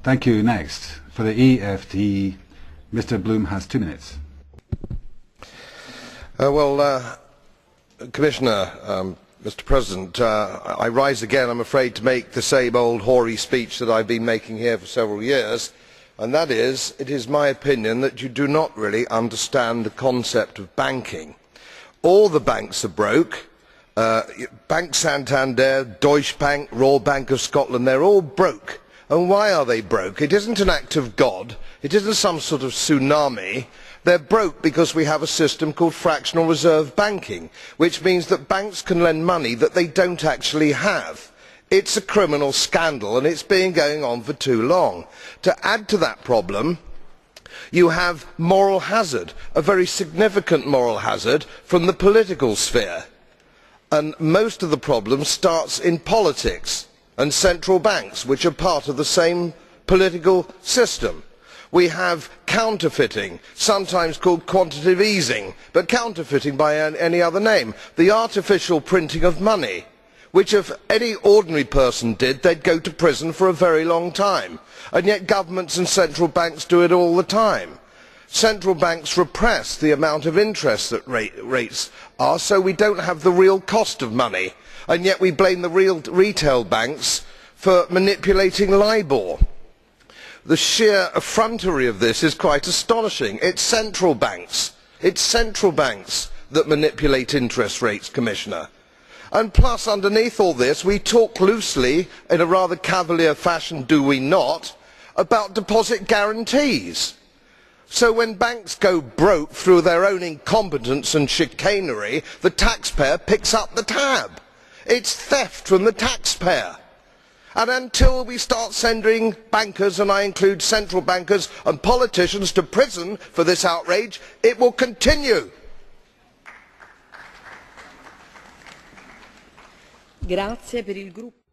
Thank you. Next, for the EFT, Mr. Bloom has 2 minutes. Commissioner, Mr. President, I rise again, I'm afraid, to make the same old hoary speech that I've been making here for several years, and that is, it is my opinion that you do not really understand the concept of banking. All the banks are broke. Bank Santander, Deutsche Bank, Royal Bank of Scotland, they're all broke. And why are they broke? It isn't an act of God. It isn't some sort of tsunami. They're broke because we have a system called fractional reserve banking, which means that banks can lend money that they don't actually have. It's a criminal scandal, and it's been going on for too long. To add to that problem, you have moral hazard, a very significant moral hazard from the political sphere. And most of the problem starts in politics and central banks, which are part of the same political system. We have counterfeiting, sometimes called quantitative easing, but counterfeiting by any other name. The artificial printing of money, which if any ordinary person did, they'd go to prison for a very long time. And yet governments and central banks do it all the time. Central banks repress the amount of interest that rates are, so we don't have the real cost of money. And yet we blame the real retail banks for manipulating LIBOR. The sheer effrontery of this is quite astonishing. It's central banks that manipulate interest rates, Commissioner. And plus, underneath all this, we talk loosely, in a rather cavalier fashion, do we not, about deposit guarantees. So when banks go broke through their own incompetence and chicanery, the taxpayer picks up the tab. It's theft from the taxpayer. And until we start sending bankers, and I include central bankers and politicians, to prison for this outrage, it will continue. Grazie per il gruppo.